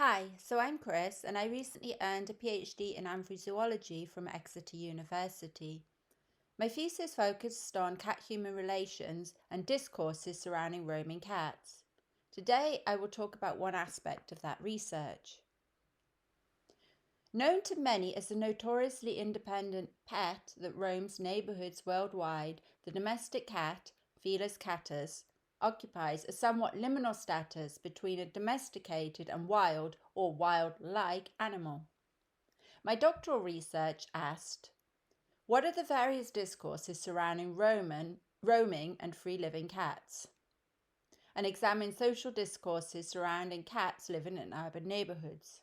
Hi, so I'm Chris and I recently earned a PhD in Anthrozoology from Exeter University. My thesis focused on cat-human relations and discourses surrounding roaming cats. Today I will talk about one aspect of that research. Known to many as the notoriously independent pet that roams neighbourhoods worldwide, the domestic cat, Felis catus, occupies a somewhat liminal status between a domesticated and wild or wild-like animal. My doctoral research asked, what are the various discourses surrounding roaming and free-living cats? And examined social discourses surrounding cats living in urban neighbourhoods,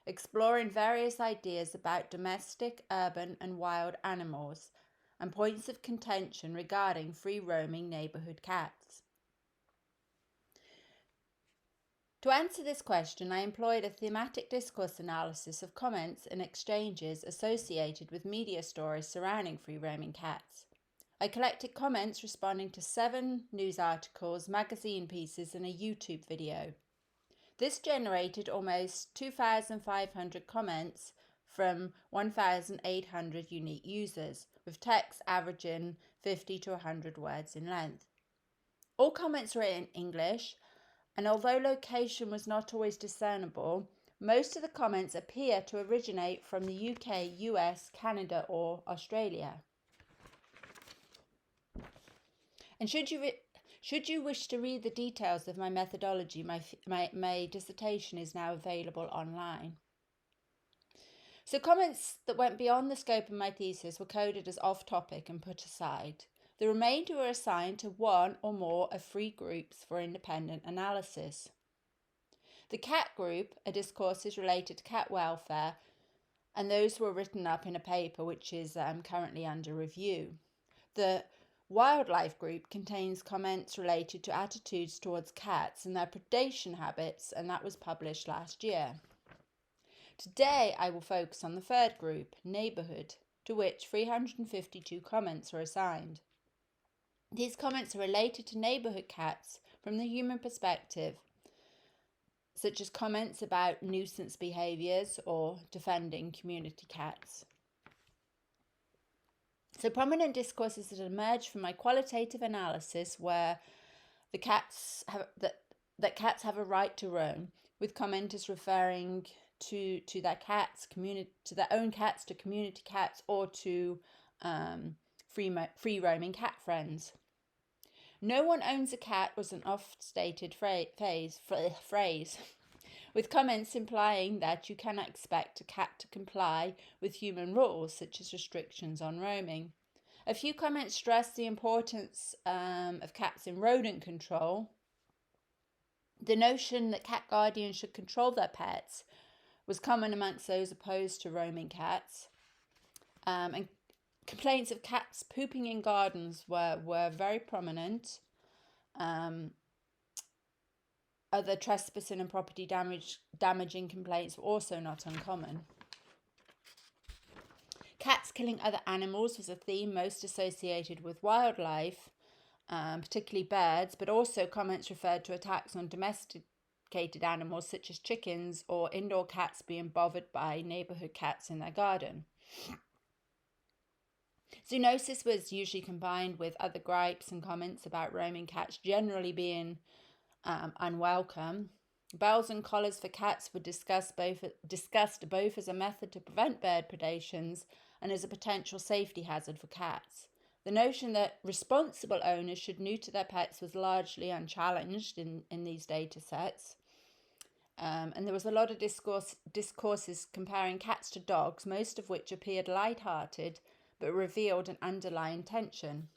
exploring various ideas about domestic, urban and wild animals and points of contention regarding free-roaming neighbourhood cats. To answer this question, I employed a thematic discourse analysis of comments and exchanges associated with media stories surrounding free-roaming cats. I collected comments responding to 7 news articles, magazine pieces and a YouTube video. This generated almost 2,500 comments from 1,800 unique users, with text averaging 50 to 100 words in length. All comments were in English, and although location was not always discernible, most of the comments appear to originate from the UK, US, Canada or Australia. And should you wish to read the details of my methodology, my dissertation is now available online. So comments that went beyond the scope of my thesis were coded as off-topic and put aside. The remainder were assigned to one or more of 3 groups for independent analysis. The cat group are discourses related to cat welfare, and those were written up in a paper which is currently under review. The wildlife group contains comments related to attitudes towards cats and their predation habits, and that was published last year. Today I will focus on the third group, neighbourhood, to which 352 comments were assigned. These comments are related to neighbourhood cats from the human perspective, such as comments about nuisance behaviours or defending community cats. So prominent discourses that emerged from my qualitative analysis were that cats have a right to roam, with commenters referring to their cats, to their own cats, to community cats, or to free roaming cat friends. No one owns a cat was an oft-stated phrase, with comments implying that you cannot expect a cat to comply with human rules, such as restrictions on roaming. A few comments stressed the importance of cats in rodent control. The notion that cat guardians should control their pets was common amongst those opposed to roaming cats. And complaints of cats pooping in gardens were very prominent. Other trespassing and property damaging complaints were also not uncommon. Cats killing other animals was a theme most associated with wildlife, particularly birds, but also comments referred to attacks on domesticated animals such as chickens or indoor cats being bothered by neighbourhood cats in their garden. Zoonosis was usually combined with other gripes and comments about roaming cats generally being unwelcome. Bells and collars for cats were discussed both as a method to prevent bird predations and as a potential safety hazard for cats. The notion that responsible owners should neuter their pets was largely unchallenged in these data sets. And there was a lot of discourses comparing cats to dogs, most of which appeared light-hearted but revealed an underlying tension.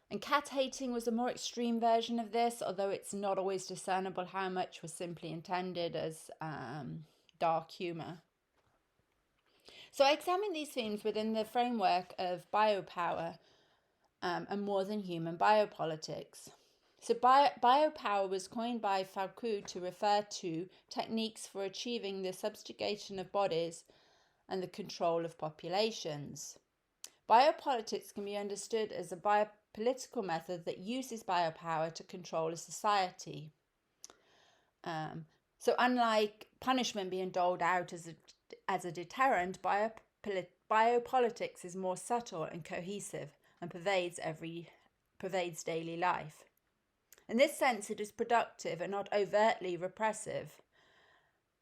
And cat hating was a more extreme version of this, although it's not always discernible how much was simply intended as dark humour. So I examined these themes within the framework of biopower and more than human biopolitics. So biopower was coined by Foucault to refer to techniques for achieving the subjugation of bodies and the control of populations. Biopolitics can be understood as a biopolitical method that uses biopower to control a society. So unlike punishment being doled out as a deterrent, biopolitics is more subtle and cohesive and pervades daily life. In this sense, it is productive and not overtly repressive.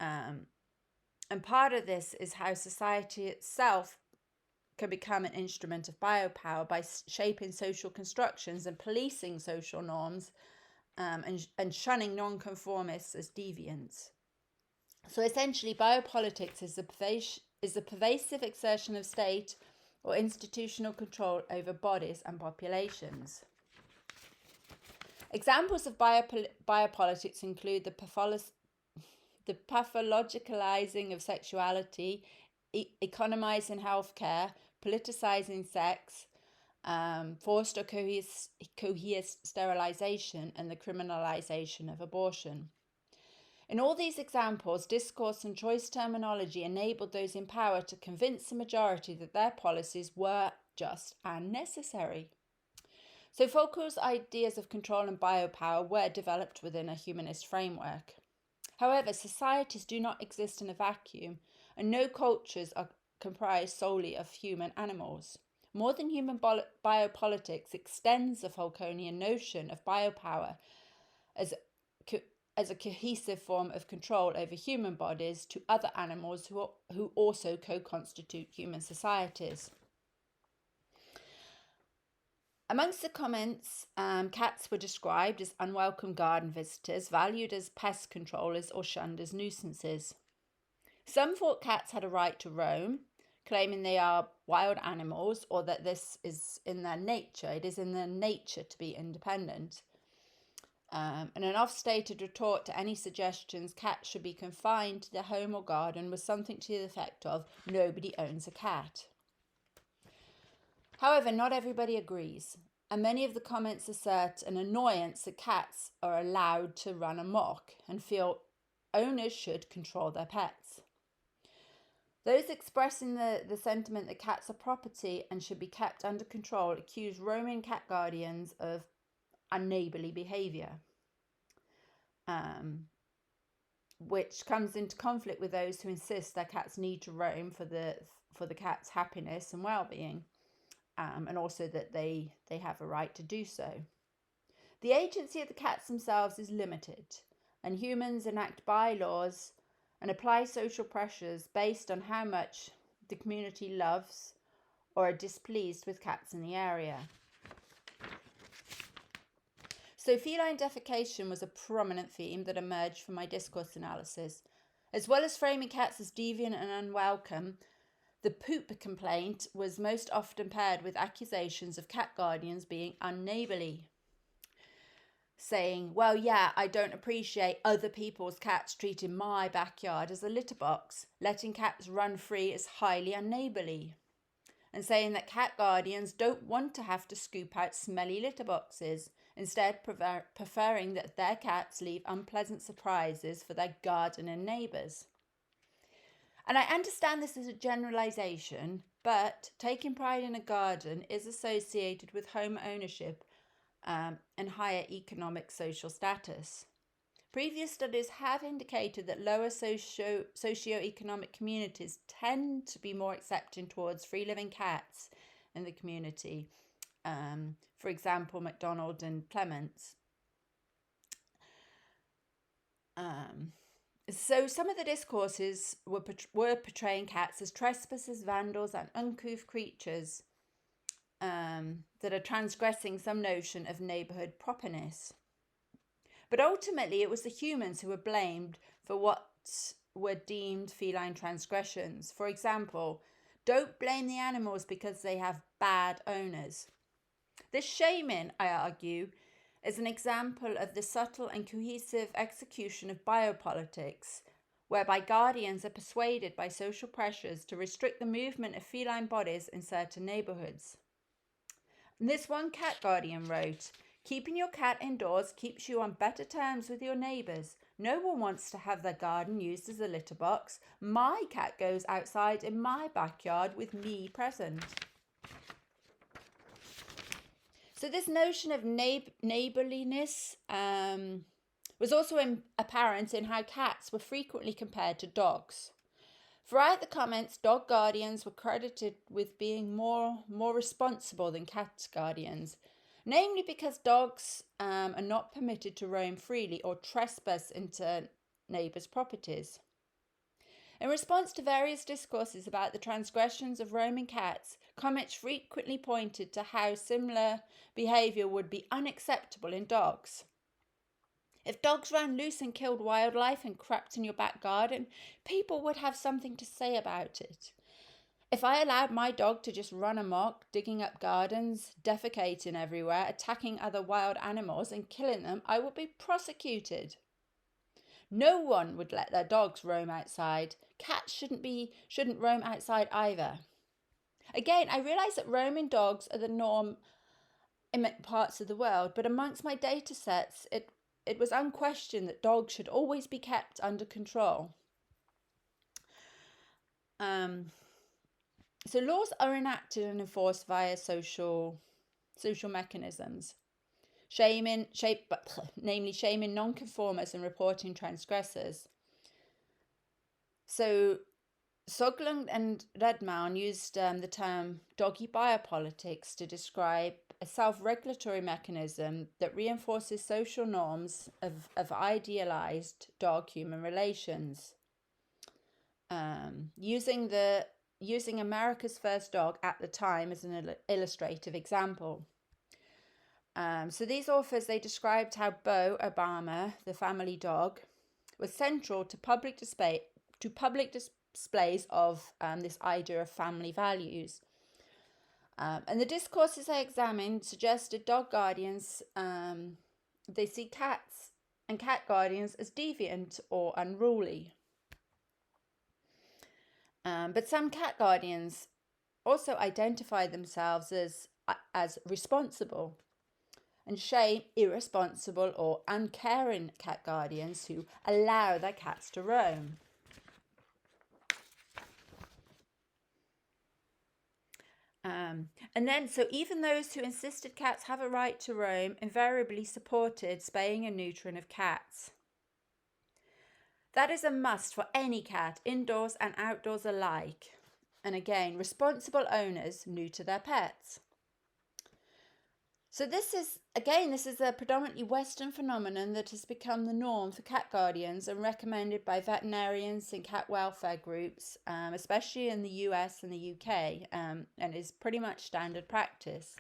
And part of this is how society itself can become an instrument of biopower by shaping social constructions and policing social norms, and shunning nonconformists as deviants. So essentially, biopolitics is a pervasive exertion of state or institutional control over bodies and populations. Examples of biopolitics include the pathologicalizing of sexuality, economizing healthcare, politicizing sex, forced or coerced sterilization, and the criminalization of abortion. In all these examples, discourse and choice terminology enabled those in power to convince the majority that their policies were just and necessary. So Foucault's ideas of control and biopower were developed within a humanist framework. However, societies do not exist in a vacuum, and no cultures are comprised solely of human animals. More than human biopolitics extends the Foucaultian notion of biopower as a cohesive form of control over human bodies to other animals who also co-constitute human societies. Amongst the comments, cats were described as unwelcome garden visitors, valued as pest controllers, or shunned as nuisances. Some thought cats had a right to roam, claiming they are wild animals or that this is in their nature. It is in their nature to be independent. And an oft-stated retort to any suggestions cats should be confined to their home or garden was something to the effect of, nobody owns a cat. However, not everybody agrees, and many of the comments assert an annoyance that cats are allowed to run amok and feel owners should control their pets. Those expressing the sentiment that cats are property and should be kept under control accuse roaming cat guardians of unneighbourly behaviour, which comes into conflict with those who insist their cats need to roam for the cat's happiness and well-being. And also that they have a right to do so. The agency of the cats themselves is limited, and humans enact bylaws and apply social pressures based on how much the community loves or are displeased with cats in the area. So feline defecation was a prominent theme that emerged from my discourse analysis. As well as framing cats as deviant and unwelcome, the poop complaint was most often paired with accusations of cat guardians being unneighbourly, saying, well, yeah, I don't appreciate other people's cats treating my backyard as a litter box. Letting cats run free is highly unneighbourly. And saying that cat guardians don't want to have to scoop out smelly litter boxes, instead preferring that their cats leave unpleasant surprises for their gardening neighbours. And I understand this is a generalisation, but taking pride in a garden is associated with home ownership and higher economic social status. Previous studies have indicated that lower socio-economic communities tend to be more accepting towards free-living cats in the community. For example, MacDonald and Clements. So some of the discourses were portraying cats as trespassers, vandals, and uncouth creatures that are transgressing some notion of neighbourhood properness. But ultimately, it was the humans who were blamed for what were deemed feline transgressions. For example, don't blame the animals because they have bad owners. This shaming, I argue, is an example of the subtle and cohesive execution of biopolitics, whereby guardians are persuaded by social pressures to restrict the movement of feline bodies in certain neighbourhoods. And this one cat guardian wrote, keeping your cat indoors keeps you on better terms with your neighbours. No one wants to have their garden used as a litter box. My cat goes outside in my backyard with me present. So this notion of neighbourliness was also apparent in how cats were frequently compared to dogs. Throughout the comments, dog guardians were credited with being more responsible than cat guardians, namely because dogs are not permitted to roam freely or trespass into neighbours' properties. In response to various discourses about the transgressions of roaming cats, comments frequently pointed to how similar behaviour would be unacceptable in dogs. If dogs ran loose and killed wildlife and crept in your back garden, people would have something to say about it. If I allowed my dog to just run amok, digging up gardens, defecating everywhere, attacking other wild animals and killing them, I would be prosecuted. No one would let their dogs roam outside. Cats shouldn't roam outside either. Again, I realise that roaming dogs are the norm in parts of the world, but amongst my data sets, it was unquestioned that dogs should always be kept under control. So laws are enacted and enforced via social mechanisms, namely shaming non-conformers and reporting transgressors. So Soglund and Redman used the term doggy biopolitics to describe a self-regulatory mechanism that reinforces social norms of idealized dog-human relations. Using America's first dog at the time as an illustrative example. So these authors, they described how Bo Obama, the family dog, was central to public displays of this idea of family values. And the discourses I examined suggested dog guardians, they see cats and cat guardians as deviant or unruly. But some cat guardians also identify themselves as responsible and shame irresponsible or uncaring cat guardians who allow their cats to roam. And then, so even those who insisted cats have a right to roam invariably supported spaying and neutering of cats. That is a must for any cat, indoors and outdoors alike. And again, responsible owners neuter their pets. So this is a predominantly Western phenomenon that has become the norm for cat guardians and recommended by veterinarians and cat welfare groups, especially in the US and the UK, and is pretty much standard practice.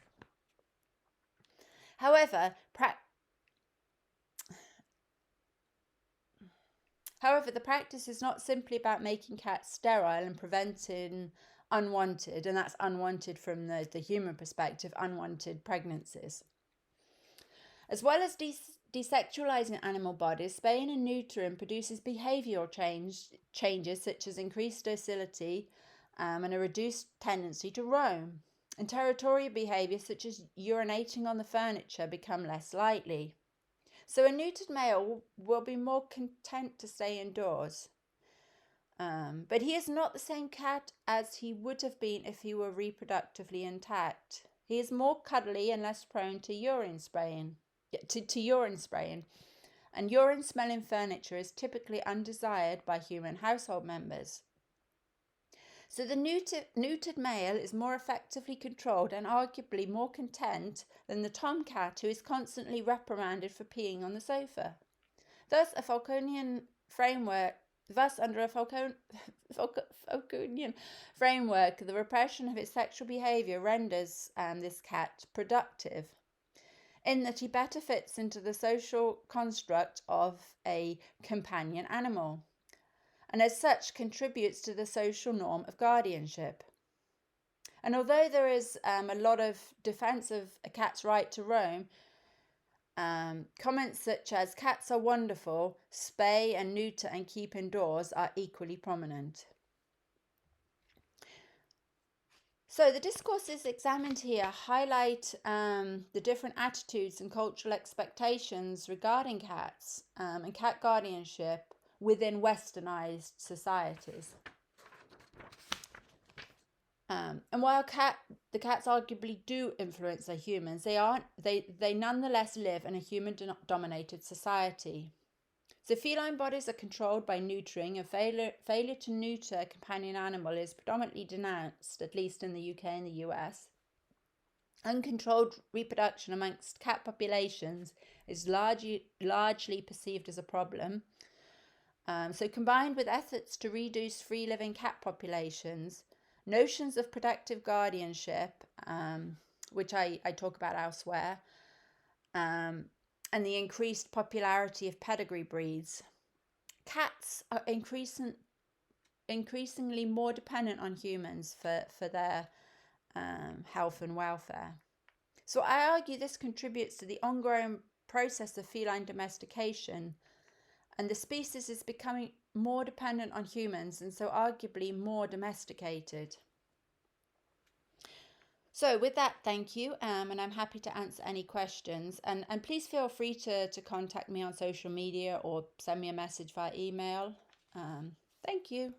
However, the practice is not simply about making cats sterile and preventing unwanted, and that's unwanted from the human perspective, unwanted pregnancies. As well as desexualizing animal bodies, spaying and neutering produces behavioral changes such as increased docility and a reduced tendency to roam. And territorial behaviors such as urinating on the furniture become less likely. So a neutered male will be more content to stay indoors. But he is not the same cat as he would have been if he were reproductively intact. He is more cuddly and less prone to urine spraying. And urine smelling furniture is typically undesired by human household members. So the neutered male is more effectively controlled and arguably more content than the tomcat who is constantly reprimanded for peeing on the sofa. Thus, under a Falconian framework, the repression of its sexual behaviour renders this cat productive, in that he better fits into the social construct of a companion animal, and as such contributes to the social norm of guardianship. And although there is a lot of defence of a cat's right to roam, comments such as cats are wonderful, spay and neuter and keep indoors are equally prominent. So the discourses examined here highlight the different attitudes and cultural expectations regarding cats and cat guardianship within westernized societies. And while the cats arguably do influence their humans, they nonetheless live in a human-dominated society. So feline bodies are controlled by neutering, and failure to neuter a companion animal is predominantly denounced, at least in the UK and the US. Uncontrolled reproduction amongst cat populations is largely perceived as a problem. So combined with efforts to reduce free-living cat populations, notions of protective guardianship, which I talk about elsewhere, and the increased popularity of pedigree breeds, cats are increasingly more dependent on humans for their health and welfare. So I argue this contributes to the ongoing process of feline domestication, and the species is becoming more dependent on humans and so arguably more domesticated. So with that, thank you, and I'm happy to answer any questions. And please feel free to contact me on social media or send me a message via email. Thank you.